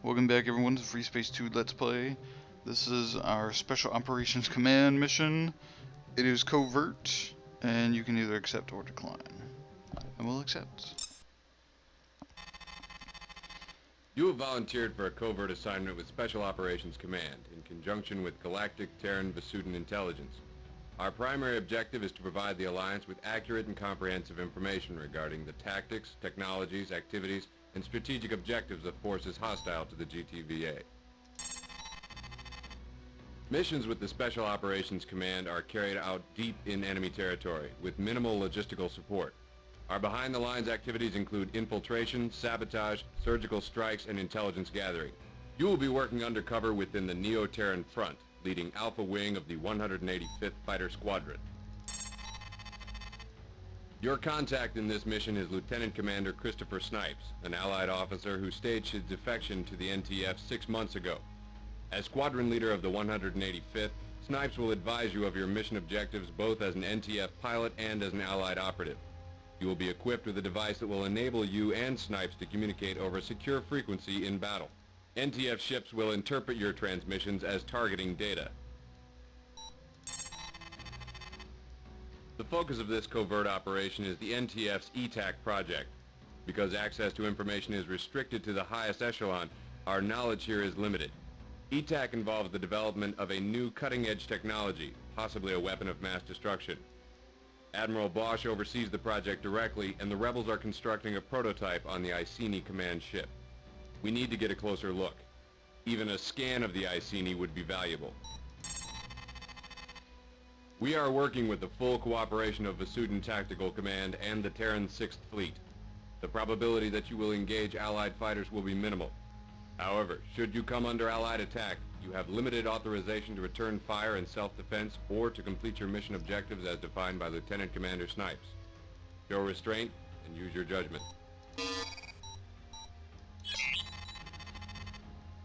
Welcome back everyone to Freespace 2 Let's Play. This is our Special Operations Command mission. It is covert, and you can either accept or decline. And we'll accept. You have volunteered for a covert assignment with Special Operations Command in conjunction with Galactic Terran Vasudan Intelligence. Our primary objective is to provide the Alliance with accurate and comprehensive information regarding the tactics, technologies, activities, and strategic objectives of forces hostile to the GTVA. Missions with the Special Operations Command are carried out deep in enemy territory with minimal logistical support. Our behind-the-lines activities include infiltration, sabotage, surgical strikes, and intelligence gathering. You will be working undercover within the Neo-Terran Front, leading Alpha Wing of the 185th Fighter Squadron. Your contact in this mission is Lieutenant Commander Christopher Snipes, an Allied officer who staged his defection to the NTF 6 months ago. As Squadron Leader of the 185th, Snipes will advise you of your mission objectives both as an NTF pilot and as an Allied operative. You will be equipped with a device that will enable you and Snipes to communicate over a secure frequency in battle. NTF ships will interpret your transmissions as targeting data. The focus of this covert operation is the NTF's ETAC project. Because access to information is restricted to the highest echelon, our knowledge here is limited. ETAC involves the development of a new cutting-edge technology, possibly a weapon of mass destruction. Admiral Bosch oversees the project directly, and the rebels are constructing a prototype on the Iceni command ship. We need to get a closer look. Even a scan of the Iceni would be valuable. We are working with the full cooperation of Vasudan Tactical Command and the Terran 6th Fleet. The probability that you will engage Allied fighters will be minimal. However, should you come under Allied attack, you have limited authorization to return fire in self-defense or to complete your mission objectives as defined by Lieutenant Commander Snipes. Show restraint and use your judgment.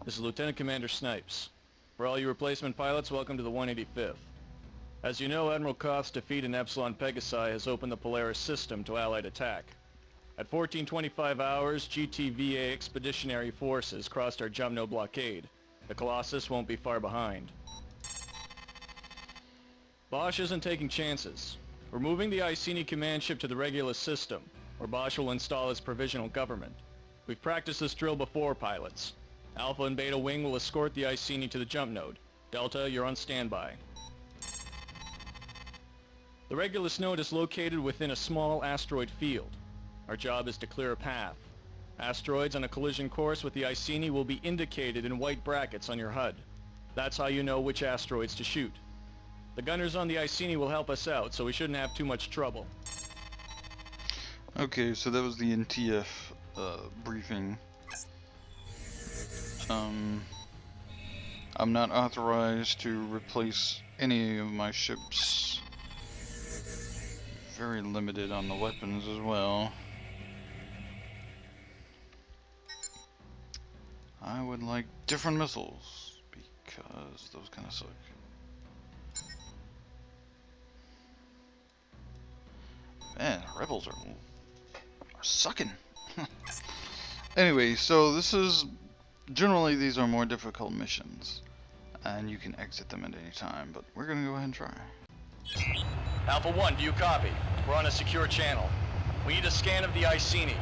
This is Lieutenant Commander Snipes. For all you replacement pilots, welcome to the 185th. As you know, Admiral Koth's defeat in Epsilon Pegasi has opened the Polaris system to Allied attack. At 1425 hours, GTVA expeditionary forces crossed our Jumno blockade. The Colossus won't be far behind. Bosch isn't taking chances. We're moving the Iceni command ship to the Regulus system, where Bosch will install his provisional government. We've practiced this drill before, pilots. Alpha and Beta Wing will escort the Iceni to the jump node. Delta, you're on standby. The Regulus node is located within a small asteroid field. Our job is to clear a path. Asteroids on a collision course with the Iceni will be indicated in white brackets on your HUD. That's how you know which asteroids to shoot. The gunners on the Iceni will help us out, so we shouldn't have too much trouble. Okay, so that was the NTF briefing. I'm not authorized to replace any of my ships. Very limited on the weapons as well. I would like different missiles because those kind of suck. Man, rebels are sucking. Anyway, so this is generally these are more difficult missions, and you can exit them at any time. But we're gonna go ahead and try. Alpha 1, do you copy? We're on a secure channel. We need a scan of the Iceni.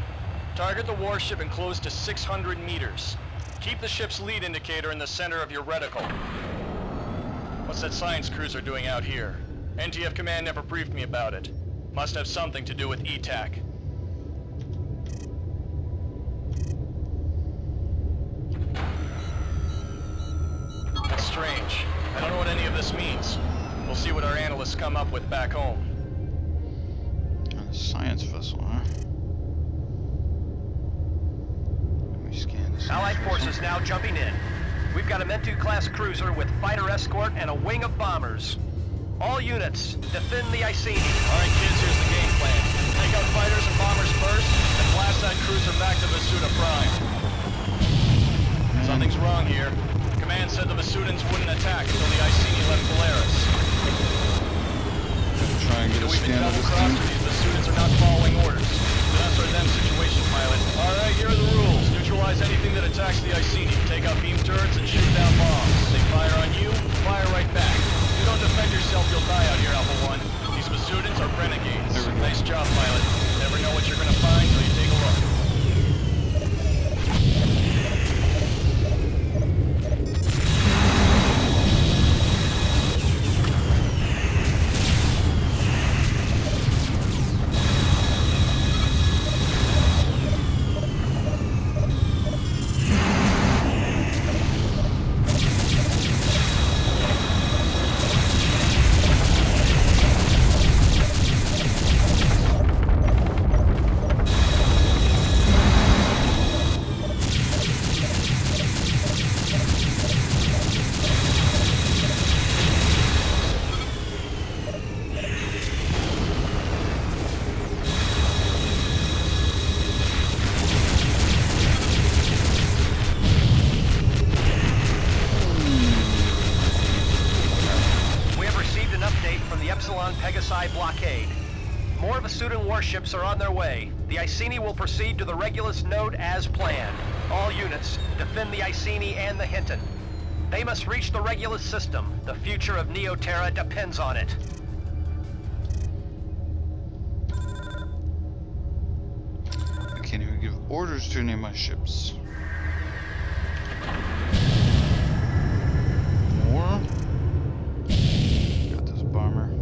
Target the warship and close to 600 meters. Keep the ship's lead indicator in the center of your reticle. What's that science cruiser doing out here? NTF Command never briefed me about it. Must have something to do with ETAC. That's strange. I don't know what any of this means. We'll see what our analysts come up with back home. A science vessel, huh? Let me scan this. Allied forces now jumping in. We've got a Mentu-class cruiser with fighter escort and a wing of bombers. All units, defend the Iceni. Alright kids, here's the game plan. Take out fighters and bombers first, and blast that cruiser back to Vasuda Prime. Something's wrong here. Command said the Vasudans wouldn't attack until the Iceni left Polaris. Try and get a scan of this thing. The students are not following orders. It's an us or them situation, pilot. Alright, here are the rules. Neutralize anything that attacks the Iceni. Take out beam turrets and shoot down bombs. They fire on you, fire right back. If you don't defend yourself, you'll die out here, Alpha 1. These Masudans are renegades. Nice job, pilot. Never know what you're gonna find till you take a look. Blockade. More Vasudan warships are on their way. The Iceni will proceed to the Regulus node as planned. All units, defend the Iceni and the Hinton. They must reach the Regulus system. The future of Neoterra depends on it. I can't even give orders to any of my ships. More. Got this bomber.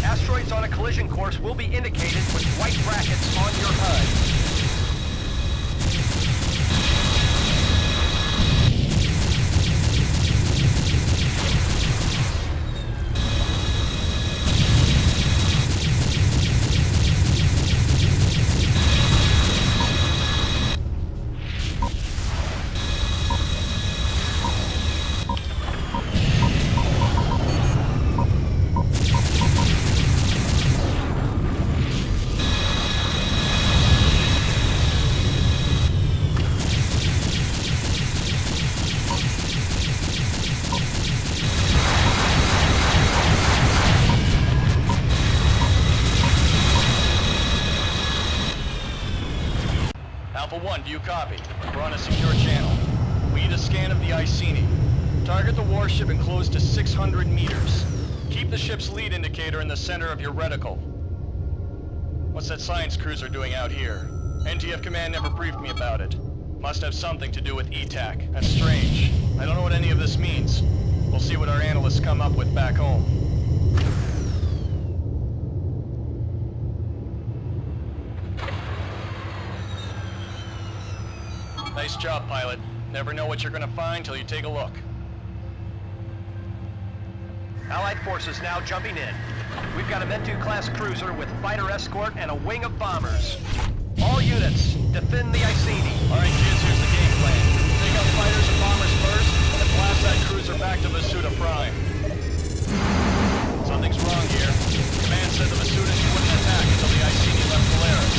Asteroids on a collision course will be indicated with white brackets on your HUD. Alpha 1, do you copy? We're on a secure channel. We need a scan of the Iceni. Target the warship and close to 600 meters. Keep the ship's lead indicator in the center of your reticle. What's that science cruiser doing out here? NTF Command never briefed me about it. Must have something to do with ETAC. That's strange. I don't know what any of this means. We'll see what our analysts come up with back home. Nice job, pilot. Never know what you're gonna find till you take a look. Allied forces now jumping in. We've got a Mentu-class cruiser with fighter escort and a wing of bombers. All units, defend the Iceni. All right, kids, here's the game plan. Take out fighters and bombers first, and then blast that cruiser back to Masuda Prime. Something's wrong here. Command said the Masudans wouldn't attack until the Iceni left Polaris.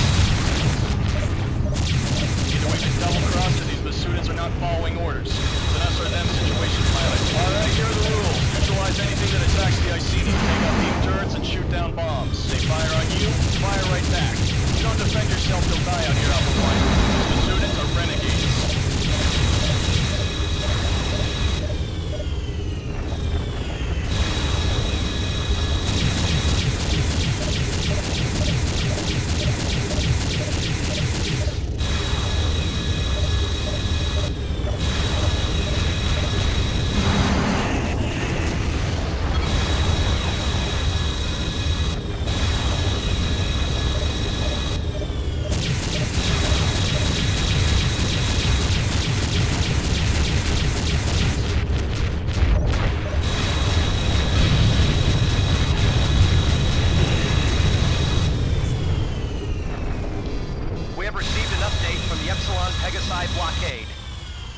Either we've been double-crossed or these Masudans are not following orders. It's an us or them situation, pilot. All right, here are the rules. Neutralize anything that attacks the Iceni. Take out beam turrets and shoot down bombs. They fire on you, fire right back. If you don't defend yourself, you'll die out here, Alpha 1. These Masudans are renegades.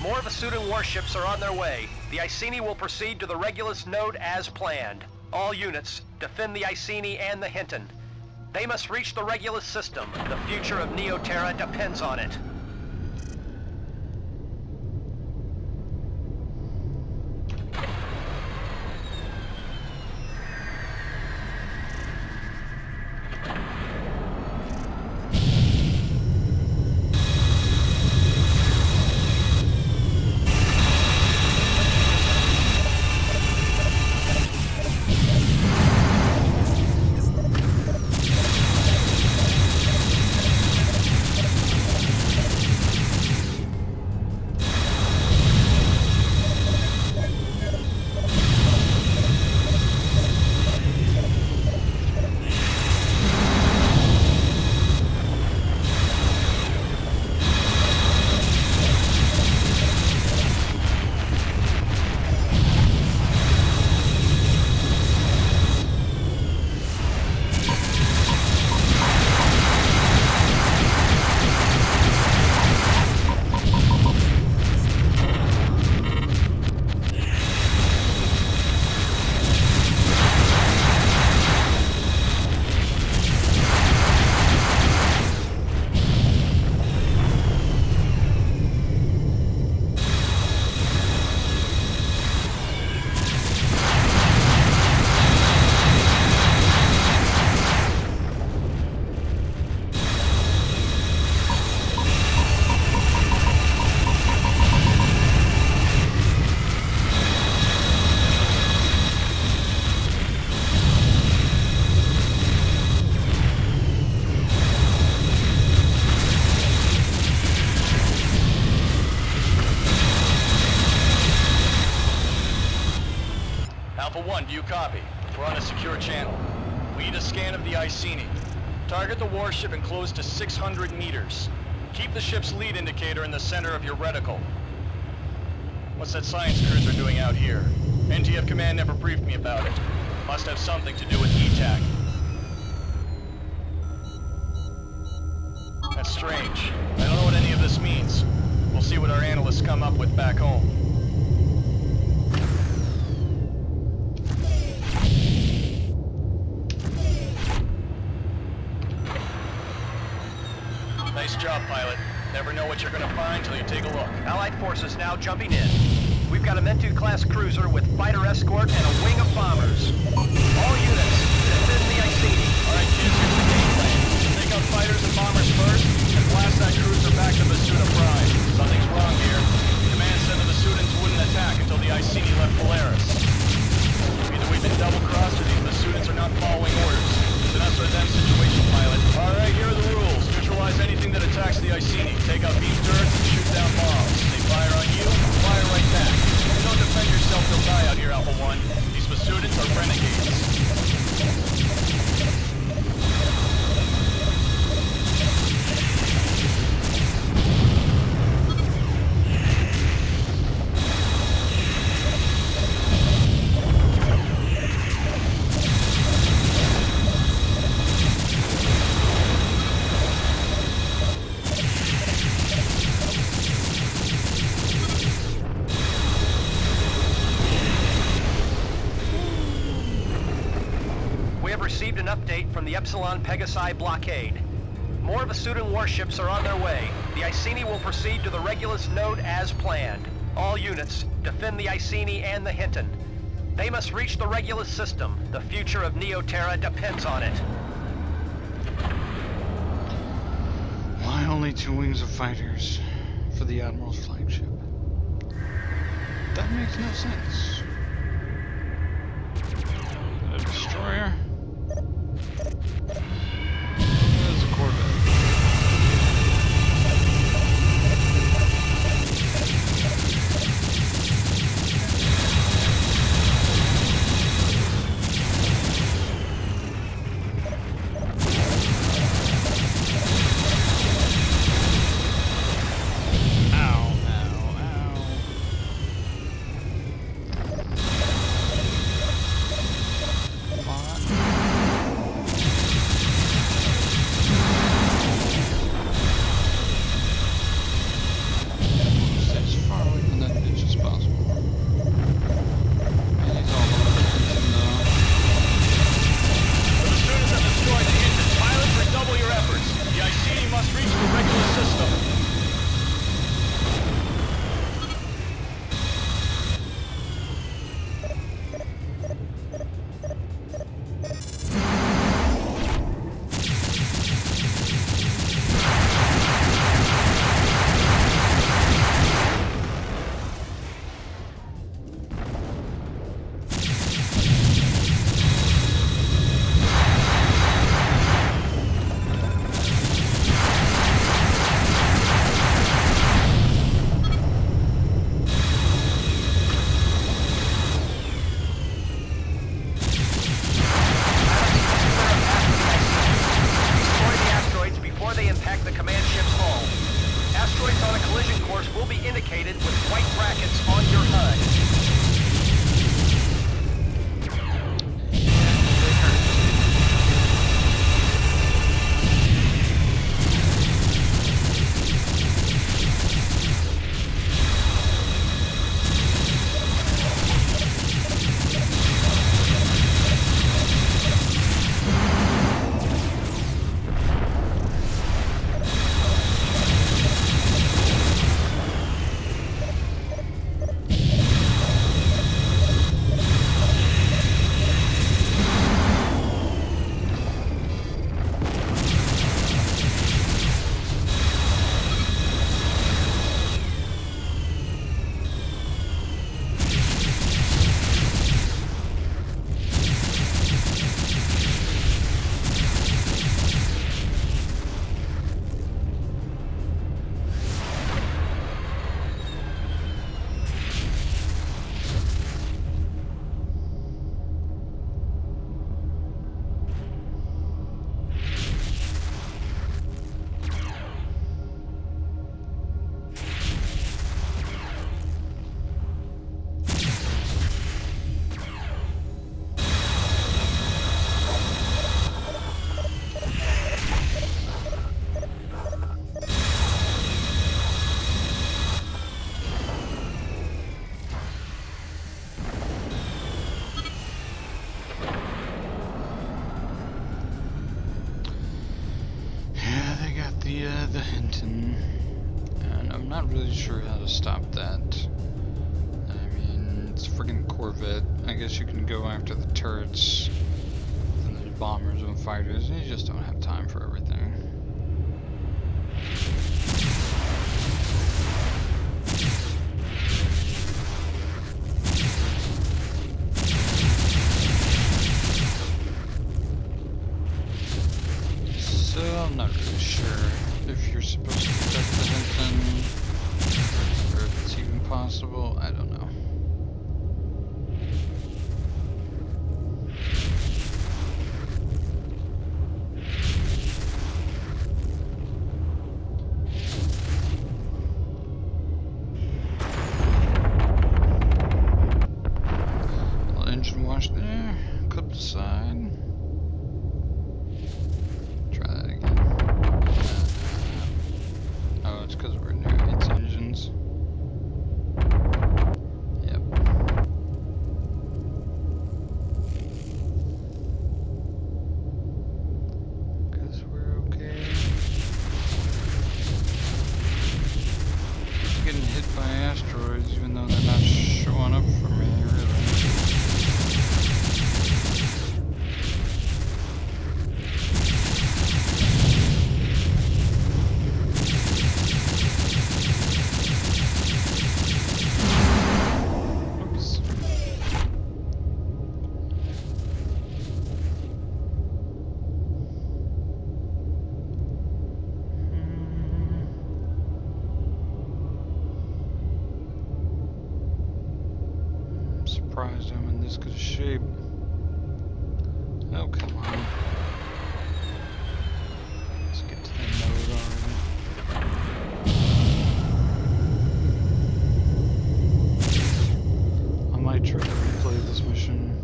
More Vasudan warships are on their way. The Iceni will proceed to the Regulus node as planned. All units, defend the Iceni and the Hinton. They must reach the Regulus system. The future of Neoterra depends on it. Alpha 1, do you copy? We're on a secure channel. We need a scan of the Iceni. Target the warship and close to 600 meters. Keep the ship's lead indicator in the center of your reticle. What's that science cruiser doing out here? NTF Command never briefed me about it. Must have something to do with ETAC. That's strange. I don't know what any of this means. We'll see what our analysts come up with back home. Nice job, pilot. Never know what you're gonna find till you take a look. Allied forces now jumping in. We've got a Mentu-class cruiser with fighter escort and a wing of bombers. All units, defend the Iceni. All right, kids, here's the game plan. Take out fighters and bombers first, and blast that cruiser back to Masuda Prime. Something's wrong here. Command said the Masudans wouldn't attack until the Iceni left Polaris. Either we've been double-crossed or these Masudans are not following orders. It's an us or them situation, pilot. All right, here are the rules. Neutralize anything that attacks the Iceni. Take out beam turrets and shoot down bombs. They fire on you, fire right back. If you don't defend yourself, you'll die out here, Alpha 1. These Masudans are renegades. received an update from the Epsilon Pegasi blockade. More Vasudan warships are on their way. The Iceni will proceed to the Regulus node as planned. All units, defend the Iceni and the Hinton. They must reach the Regulus system. The future of Neoterra depends on it. Why only 2 wings of fighters for the Admiral's flagship? That makes no sense. A destroyer? There's a corvette. The Hinton, and I'm not really sure how to stop that. I mean, it's a friggin' Corvette. I guess you can go after the turrets, then there's bombers and fighters, and you just don't have time for everything. So I'm not really sure if you're supposed to protect the Hinton, or if it's even possible. I don't know. Little engine wash there, clip the side. Try that again. Oh, it's because we're near its engines. Yep. surprised I'm in this good shape. Oh, come on. Let's get to the node already. I might try to replay this mission.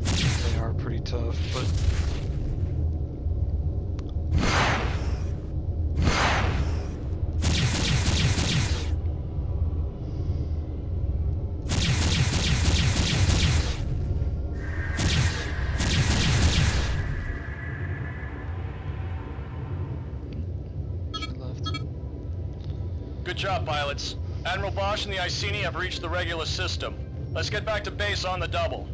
They are pretty tough, but... Good job, pilots. Admiral Bosch and the Iceni have reached the Regulus system. Let's get back to base on the double.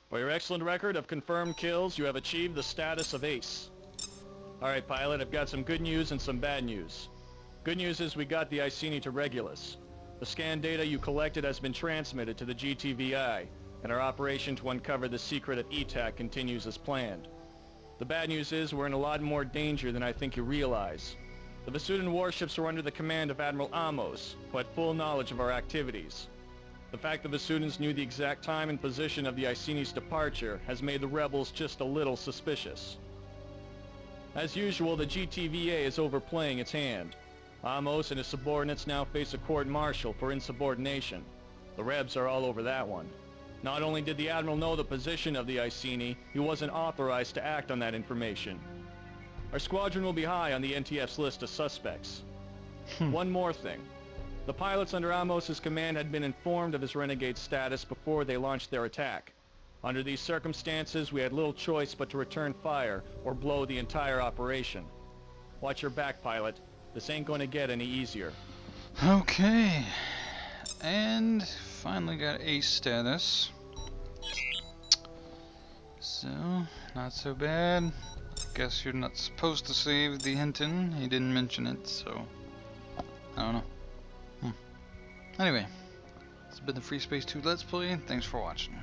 For your excellent record of confirmed kills, you have achieved the status of ace. Alright, pilot, I've got some good news and some bad news. Good news is we got the Iceni to Regulus. The scan data you collected has been transmitted to the GTVI, and our operation to uncover the secret of ETAC continues as planned. The bad news is we're in a lot more danger than I think you realize. The Vasudan warships are under the command of Admiral Amos, who had full knowledge of our activities. The fact the Vasudans knew the exact time and position of the Iceni's departure has made the rebels just a little suspicious. As usual, the GTVA is overplaying its hand. Amos and his subordinates now face a court-martial for insubordination. The Rebs are all over that one. Not only did the Admiral know the position of the Iceni, he wasn't authorized to act on that information. Our squadron will be high on the NTF's list of suspects. One more thing. The pilots under Amos's command had been informed of his renegade status before they launched their attack. Under these circumstances, we had little choice but to return fire or blow the entire operation. Watch your back, pilot. This ain't going to get any easier. Okay. And finally got ace status. So, not so bad. Guess you're not supposed to save the Hinton. He didn't mention it, so... I don't know. Anyway, this has been the Freespace 2 Let's Play. Thanks for watching.